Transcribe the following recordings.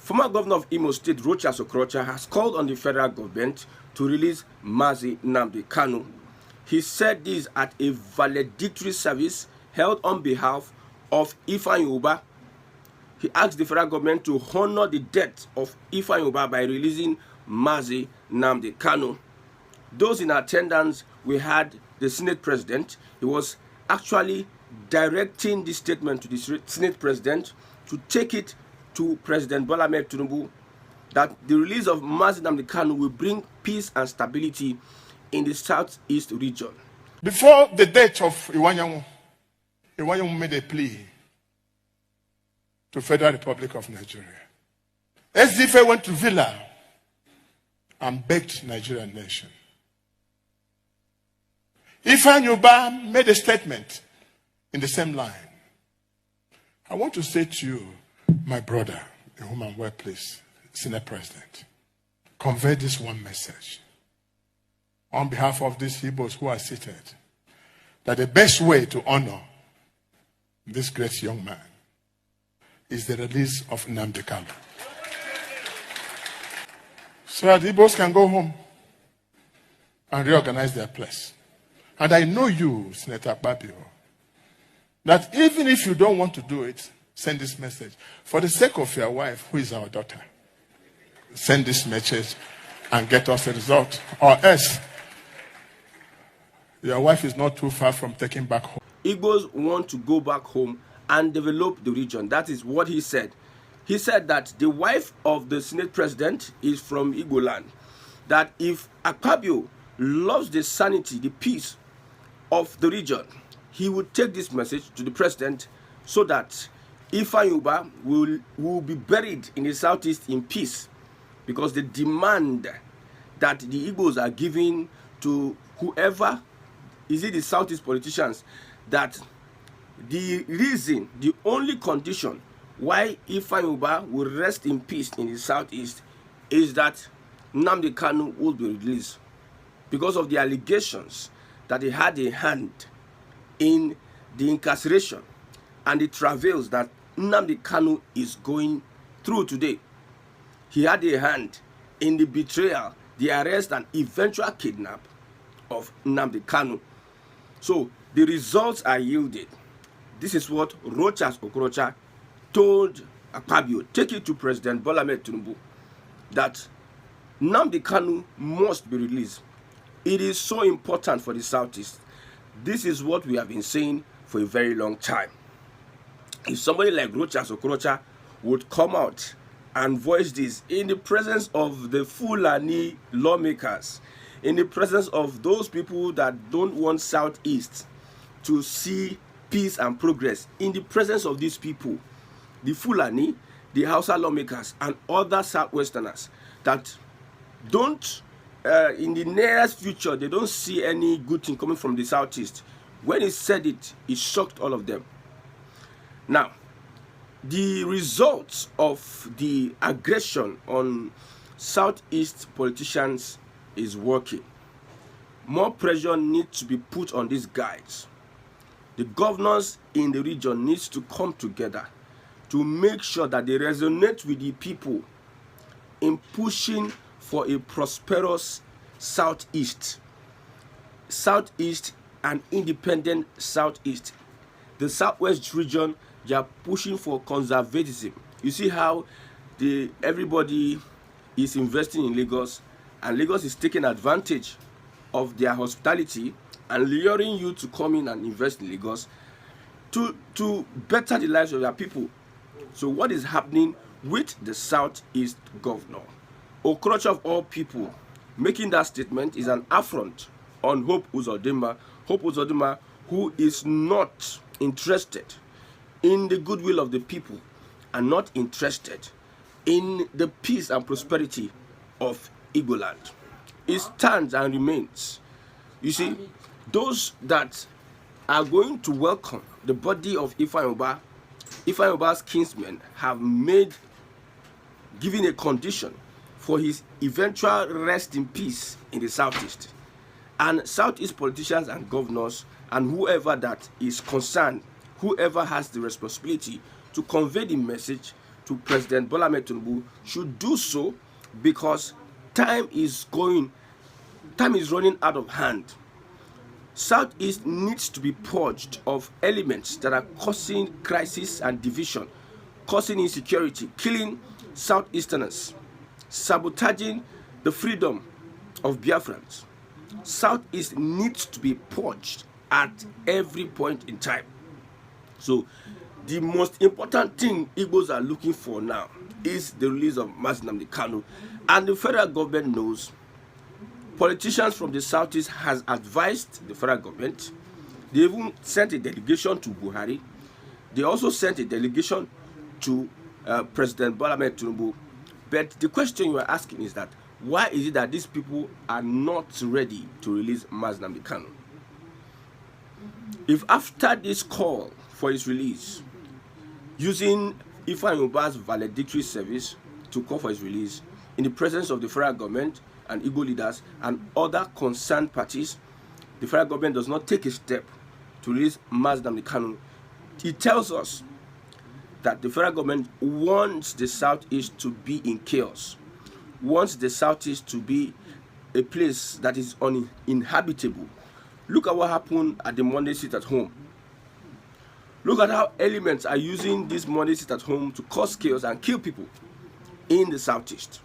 Former governor of Imo State, Okorocha, has called on the federal government to release Nnamdi Kanu. He said this at a valedictory service held on behalf of Ifeanyi Ubah. He asked the federal government to honor the death of Ifeanyi Ubah by releasing Nnamdi Kanu. Those in attendance, we had the Senate President. He was actually directing this statement to the Senate President to take it to President Bola Ahmed Tinubu that the release of Nnamdi Kanu will bring peace and stability in the southeast region. Before the death of Ifeanyi made a plea to Federal Republic of Nigeria. SDF went to Villa and begged Nigerian nation. Ifeanyi Ubah made a statement in the same line. I want to say to you, my brother, in whom I'm well pleased, Senate President, convey this one message on behalf of these Igbos who are seated, that the best way to honor this great young man is the release of Nnamdi Kanu. So that the Igbos can go home and reorganize their place. And I know you, Senator Babio, that even if you don't want to do it, send this message. For the sake of your wife, who is our daughter, send this message and get us a result. Or else, your wife is not too far from taking back home. Igbos want to go back home and develop the region. That is what he said. He said that the wife of the Senate President is from Igbo land. That if Akpabio loves the sanity, the peace of the region, he would take this message to the president so that Ifeanyi Ubah will be buried in the southeast in peace, because the demand that the Igbos are giving to whoever, is it the southeast politicians, that the reason, the only condition why Ifeanyi Ubah will rest in peace in the southeast is that Nnamdi Kanu will be released, because of the allegations that he had a hand in the incarceration and the travails that Nnamdi Kanu is going through today. He had a hand in the betrayal, the arrest, and eventual kidnap of Nnamdi Kanu. So the results are yielded. This is what Okorocha told Akpabio, take it to President Bola Ahmed Tinubu, that Nnamdi Kanu must be released. It is so important for the Southeast. This is what we have been saying for a very long time. If somebody like Okorocha would come out and voice this in the presence of the Fulani lawmakers, in the presence of those people that don't want Southeast to see peace and progress, in the presence of these people, the Fulani, the Hausa lawmakers, and other Southwesterners that don't, in the nearest future, they don't see any good thing coming from the Southeast. When he said it, it shocked all of them. Now, the results of the aggression on Southeast politicians is working. More pressure needs to be put on these guys. The governors in the region needs to come together to make sure that they resonate with the people in pushing for a prosperous Southeast. Southeast, an independent Southeast. The Southwest region, they are pushing for conservatism. You see how everybody is investing in Lagos, and Lagos is taking advantage of their hospitality and luring you to come in and invest in Lagos to better the lives of their people. So what is happening with the Southeast governor? Okorocha of all people making that statement is an affront on Hope Uzodimma. Hope Uzodimma, who is not interested in the goodwill of the people and not interested in the peace and prosperity of Igbo land. It stands and remains. You see, those that are going to welcome the body of Ifeanyi Ubah's kinsmen have given a condition for his eventual rest in peace in the Southeast. And Southeast politicians and governors and whoever that is concerned, whoever has the responsibility to convey the message to President Bola Ahmed Tinubu should do so, because time is running out of hand. Southeast needs to be purged of elements that are causing crisis and division, causing insecurity, killing Southeasterners, sabotaging the freedom of Biafrans. Southeast needs to be purged at every point in time. So the most important thing Igbos are looking for now is the release of Nnamdi Kanu, and the federal government knows. Politicians from the Southeast has advised the federal government. They even sent a delegation to Buhari. They also sent a delegation to President Bola Ahmed Tinubu. But the question you are asking is that, why is it that these people are not ready to release Nnamdi Kanu? If after this call for his release, using Ifeanyi Ubah's valedictory service to call for his release in the presence of the federal government and Igbo leaders and other concerned parties, the federal government does not take a step to release Nnamdi Kanu, it tells us that the federal government wants the Southeast to be in chaos, wants the Southeast to be a place that is uninhabitable. Look at what happened at the Monday sit at home. Look at how elements are using this Monday sit at home to cause chaos and kill people in the Southeast.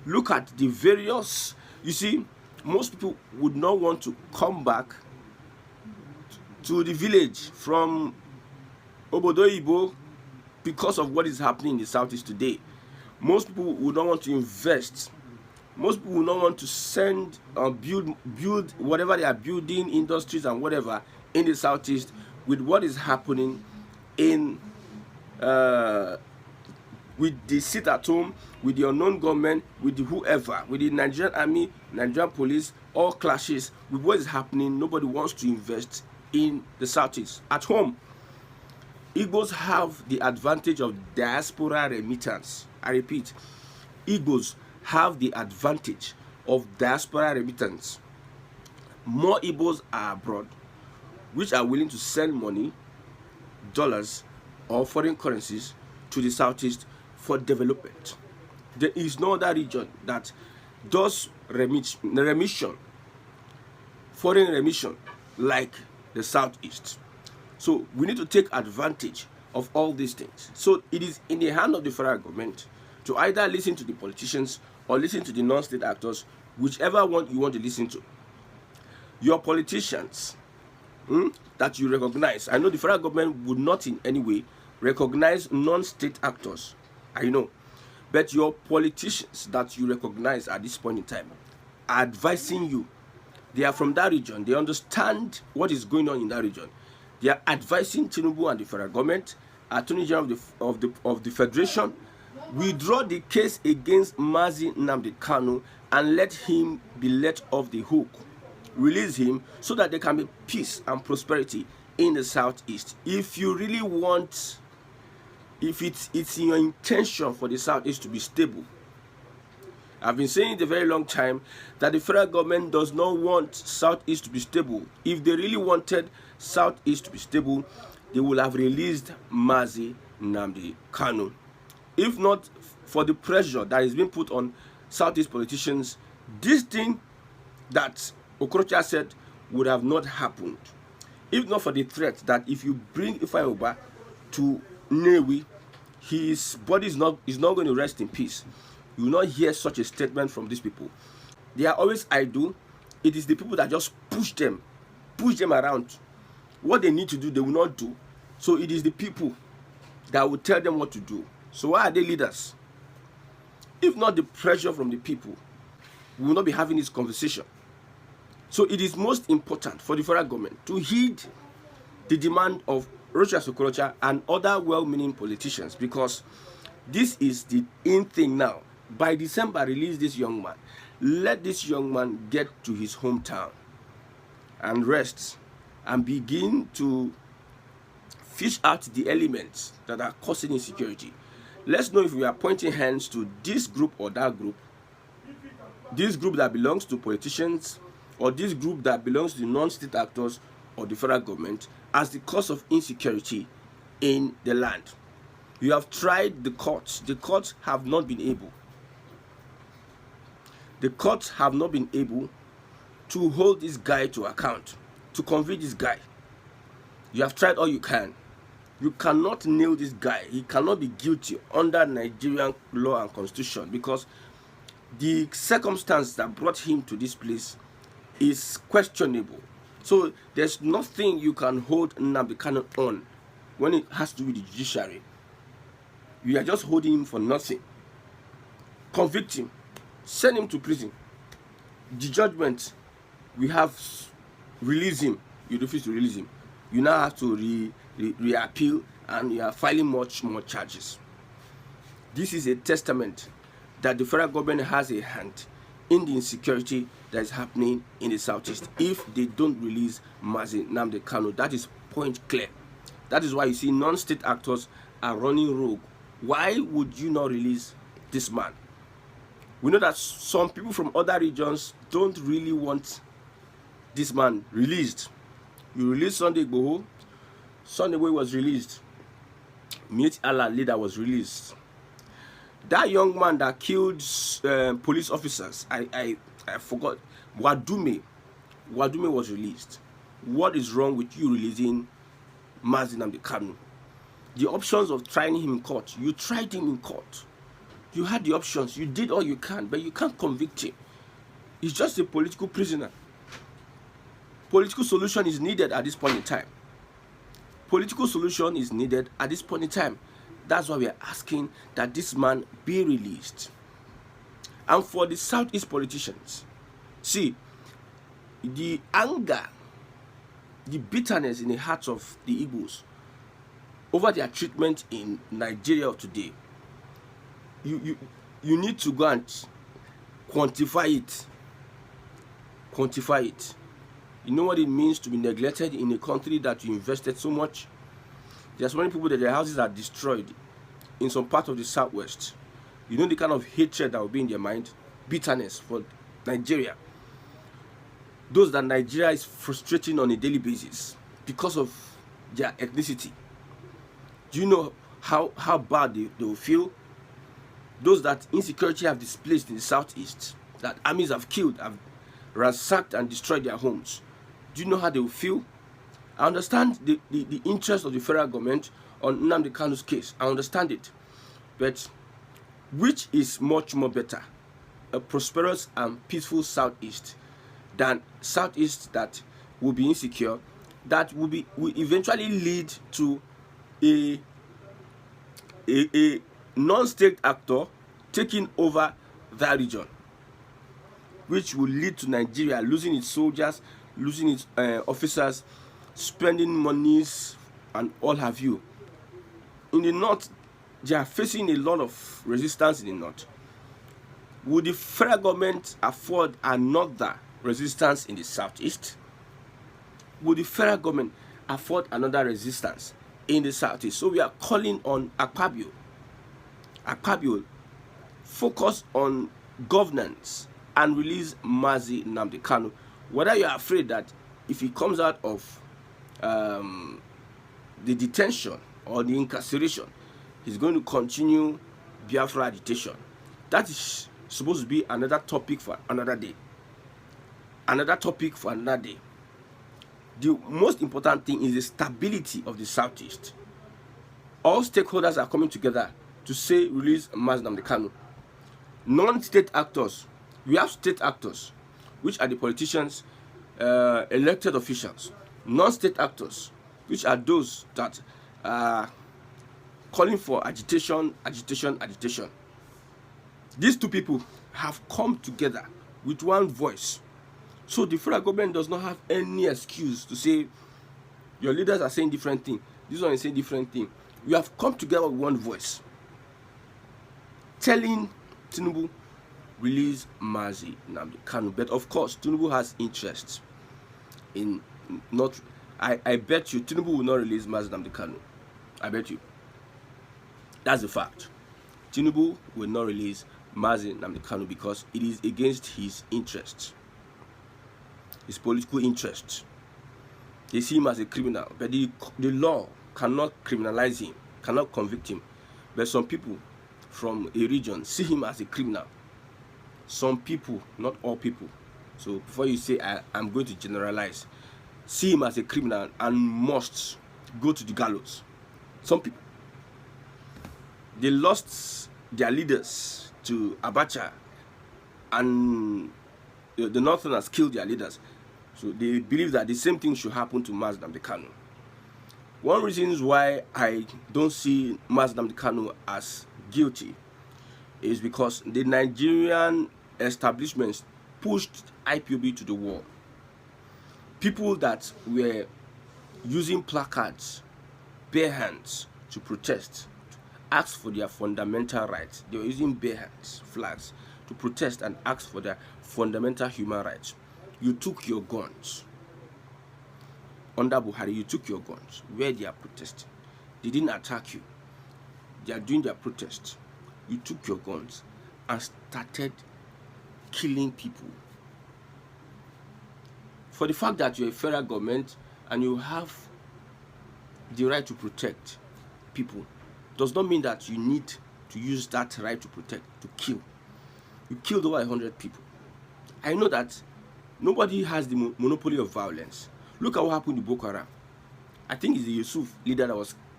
Look at the various, you see, most people would not want to come back to the village from Obodo Igbo because of what is happening in the Southeast today. Most people would not want to invest. Most people would not want to send or build whatever they are building, industries and whatever in the Southeast with what is happening in with the sit at home, with the unknown government, with the whoever, with the Nigerian army, Nigerian police, all clashes with what is happening. Nobody wants to invest in the Southeast. At home, Igbos have the advantage of diaspora remittance. I repeat, Igbos have the advantage of diaspora remittance. More Igbos are abroad, which are willing to send money, dollars, or foreign currencies to the Southeast for development. There is no other region that does remission, foreign remission, like the Southeast. So we need to take advantage of all these things. So it is in the hand of the federal government to either listen to the politicians or listen to the non-state actors, whichever one you want to listen to. Your politicians that you recognize. I know the federal government would not in any way recognize non-state actors. I know. But your politicians that you recognize at this point in time are advising you. They are from that region. They understand what is going on in that region. They are advising Tinubu and the federal government, Attorney General of the Federation, withdraw the case against Nnamdi Kanu and let him be let off the hook. Release him so that there can be peace and prosperity in the Southeast. If you really want, if it's in your intention for the Southeast to be stable, I've been saying it a very long time that the federal government does not want Southeast to be stable. If they really wanted Southeast to be stable, they will have released Nnamdi Kanu. If not for the pressure that is being put on Southeast politicians, this thing that Okorocha said would have not happened. If not for the threat that if you bring Ifeanyi to Nnewi, his body is not going to rest in peace. You will not hear such a statement from these people. They are always idle. It is the people that just push them around. What they need to do, they will not do. So it is the people that will tell them what to do. So why are they leaders? If not the pressure from the people, we will not be having this conversation. So it is most important for the federal government to heed the demand of Okorocha and other well-meaning politicians, because this is the in thing now. By December, release this young man. Let this young man get to his hometown and rest and begin to fish out the elements that are causing insecurity. Let's know if we are pointing hands to this group or that group, this group that belongs to politicians or this group that belongs to non-state actors or the federal government as the cause of insecurity in the land. You have tried the courts. The courts have not been able. The courts have not been able to hold this guy to account, to convict this guy. You have tried all you can. You cannot nail this guy. He cannot be guilty under Nigerian law and constitution, because the circumstance that brought him to this place is questionable. So there's nothing you can hold Nnamdi Kanu on when it has to do with the judiciary. You are just holding him for nothing. Convict him. Send him to prison. The judgment, we have released him. You refuse to release him. You now have to re-appeal, and you are filing much more charges. This is a testament that the federal government has a hand in the insecurity that is happening in the southeast. If they don't release Mazi Nnamdi Kanu, that is point clear. That is why you see non-state actors are running rogue. Why would you not release this man? We know that some people from other regions don't really want this man released. You released Sunday Igboho. Sunday Igboho was released. Mieti Allah leader was released. That young man that killed police officers, I forgot, Wadume was released. What is wrong with you releasing Mazi Nnamdi Kanu? The options of trying him in court, you tried him in court. You had the options, you did all you can, but you can't convict him. He's just a political prisoner. Political solution is needed at this point in time. Political solution is needed at this point in time. That's why we are asking that this man be released. And for the Southeast politicians, see, the anger, the bitterness in the hearts of the Igbos over their treatment in Nigeria of today, you need to go and quantify it. Quantify it. You know what it means to be neglected in a country that you invested so much? There are so many people that their houses are destroyed in some part of the southwest. You know the kind of hatred that will be in their mind, bitterness for Nigeria. Those that Nigeria is frustrating on a daily basis because of their ethnicity. Do you know how bad they will feel? Those that insecurity have displaced in the southeast, that armies have killed, have ransacked and destroyed their homes. Do you know how they will feel? I understand the interest of the federal government on Nnamdi Kanu's case. I understand it. But which is much more better? A prosperous and peaceful southeast than southeast that will be insecure, that will eventually lead to a non-state actor taking over that region, which will lead to Nigeria losing its soldiers, losing its officers, spending monies and all have you. In the north, they are facing a lot of resistance in the north. Would the federal government afford another resistance in the southeast? Would the federal government afford another resistance in the southeast? So we are calling on Akpabio. Akpabio, focus on governance and release Mazi Nnamdi Kanu. Whether you are afraid that if he comes out of the detention or the incarceration, he's going to continue Biafra agitation. That is supposed to be another topic for another day. Another topic for another day. The most important thing is the stability of the southeast. All stakeholders are coming together to say release Mazi Nnamdi Kanu. Non-state actors, we have state actors, which are the politicians, elected officials. Non-state actors, which are those that are calling for agitation. These two people have come together with one voice. So the federal government does not have any excuse to say your leaders are saying different things, this one is saying different things. We have come together with one voice, telling Tinubu, release Mazi Nnamdi Kanu. But of course, Tinubu has interest in not. I bet you Tinubu will not release Mazi Nnamdi Kanu. I bet you. That's the fact. Tinubu will not release Mazi Nnamdi Kanu because it is against his interests, his political interests. They see him as a criminal, but the law cannot criminalize him, cannot convict him. But some people from a region see him as a criminal. Some people, not all people. So before you say I'm going to generalize, see him as a criminal and must go to the gallows. Some people, they lost their leaders to Abacha, and the Northerners killed their leaders. So they believe that the same thing should happen to Nnamdi Kanu. One reason why I don't see Nnamdi Kanu as guilty is because the Nigerian establishments pushed IPOB to the wall. People that were using placards, bare hands to protest, to ask for their fundamental rights. They were using bare hands, flags, to protest and ask for their fundamental human rights. You took your guns. Under Buhari, you took your guns where they are protesting. They didn't attack you. They are doing their protest. You took your guns and started killing people. For the fact that you're a federal government and you have the right to protect people does not mean that you need to use that right to protect to kill. You killed over 100 people. I know that nobody has the monopoly of violence. Look at what happened to Boko Haram. I think it's the Yusuf leader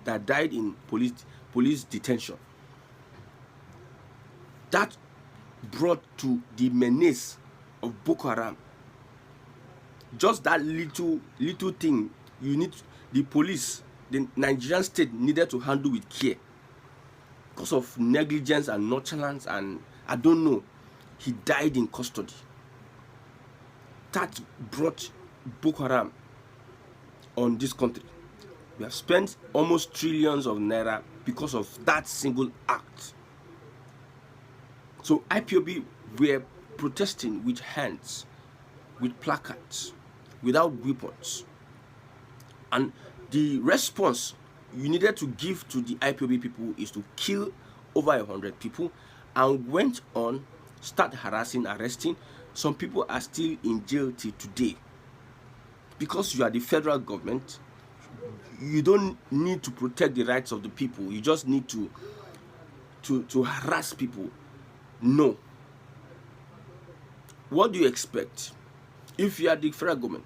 that died in police detention. That brought to the menace of Boko Haram. Just that little thing, you need the police, the Nigerian state needed to handle with care because of negligence and nonchalance, and I don't know, he died in custody. That brought Boko Haram on this country. We have spent almost trillions of naira because of that single act. So IPOB were protesting with hands, with placards, without weapons. And the response you needed to give to the IPOB people is to kill over 100 people, and went on, start harassing, arresting. Some people are still in jail till today. Because you are the federal government, you don't need to protect the rights of the people. You just need to harass people. No. What do you expect? If you are the federal government,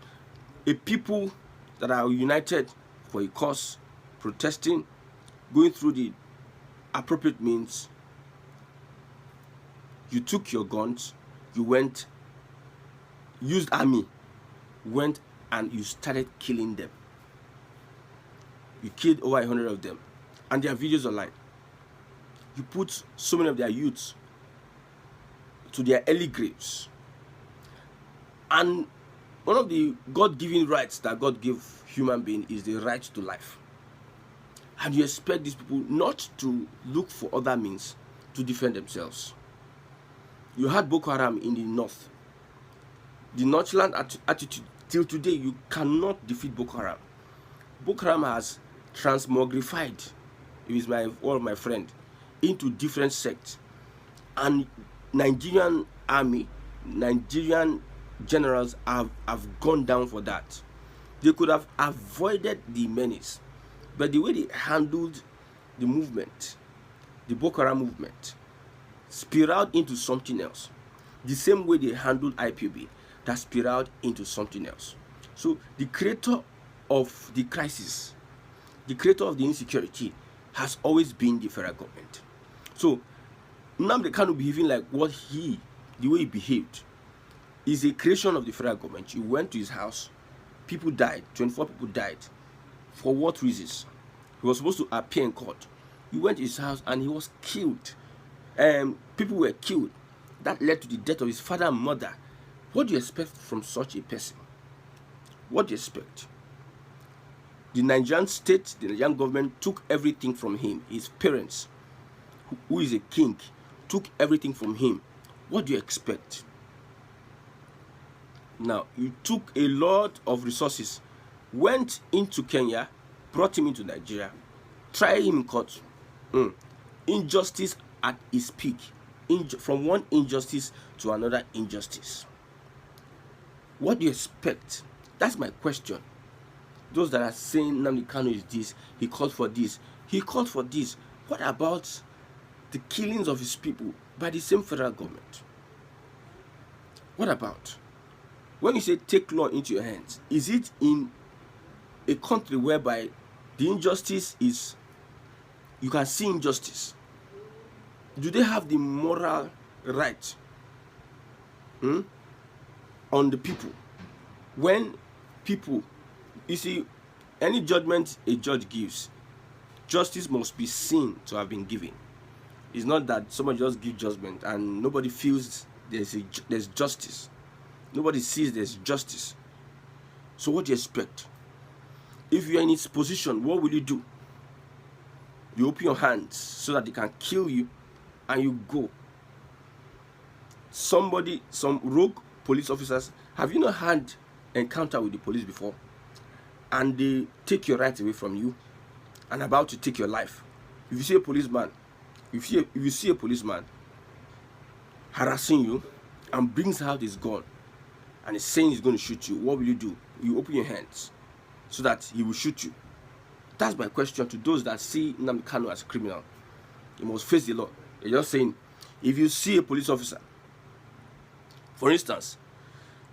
a people that are united for a cause, protesting, going through the appropriate means, you took your guns, you went, used army, went and you started killing them. You killed over 100 of them, and their videos online. You put so many of their youths to their early graves. And one of the God-given rights that God gave human being is the right to life. And you expect these people not to look for other means to defend themselves. You had Boko Haram in the north. The nonchalant attitude, till today, you cannot defeat Boko Haram. Boko Haram has transmogrified, with one of my friends, into different sects. And Nigerian army, Nigerian generals have gone down for that. They could have avoided the menace, but the way they handled the movement, the Boko Haram movement, spiraled into something else. The same way they handled IPOB, that spiraled into something else. So the creator of the crisis, the creator of the insecurity, has always been the federal government. So Nnamdi Kanu behaving like the way he behaved, is a creation of the federal government. You went to his house, people died, 24 people died. For what reasons? He was supposed to appear in court. You went to his house and he was killed. People were killed. That led to the death of his father and mother. What do you expect from such a person? What do you expect? The Nigerian state, the Nigerian government took everything from him. His parents, who is a king, took everything from him. What do you expect? Now, you took a lot of resources, went into Kenya, brought him into Nigeria, tried him in court. Injustice at its peak. From one injustice to another injustice. What do you expect? That's my question. Those that are saying Nnamdi Kanu is this, he called for this. He called for this What about the killings of his people by the same federal government? What about? When you say take law into your hands, is it in a country whereby the injustice is, you can see injustice? Do they have the moral right on the people? When people, you see, any judgment a judge gives, justice must be seen to have been given. It's not that somebody just gives judgment and nobody feels there's justice. Nobody sees there's justice. So what do you expect? If you're in its position, what will you do? You open your hands so that they can kill you and you go. Some rogue police officers, have you not had encounter with the police before? And they take your rights away from you and about to take your life. If you see a policeman, if you see a policeman harassing you and brings out his gun and is saying he's going to shoot you, what will you do? You open your hands so that he will shoot you. That's my question to those that see Nnamdi Kanu as a criminal. You must face the law. They're just saying, if you see a police officer, for instance,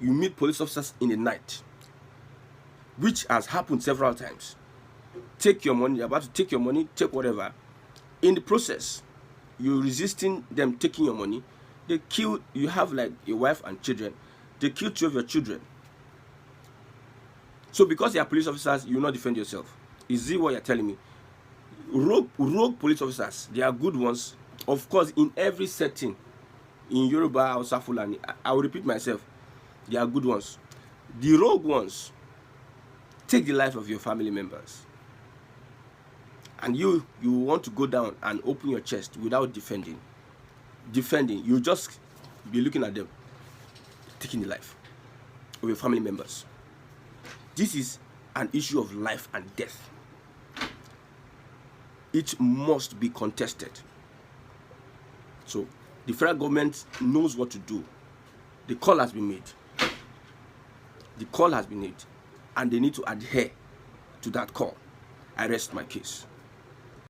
you meet police officers in the night, which has happened several times. Take your money, you're about to take your money, take whatever. In the process, you're resisting them taking your money. They kill, you have like a wife and children. They kill 2 of your children. So because they are police officers, you will not defend yourself. Is it what you're telling me? Rogue police officers, they are good ones. Of course, in every setting, in Yoruba, Hausa, Fulani, I will repeat myself, they are good ones. The rogue ones take the life of your family members. And you want to go down and open your chest without defending. You just be looking at them, taking the life of your family members. This is an issue of life and death. It must be contested. So the federal government knows what to do. The call has been made. The call has been made, and they need to adhere to that call. I rest my case.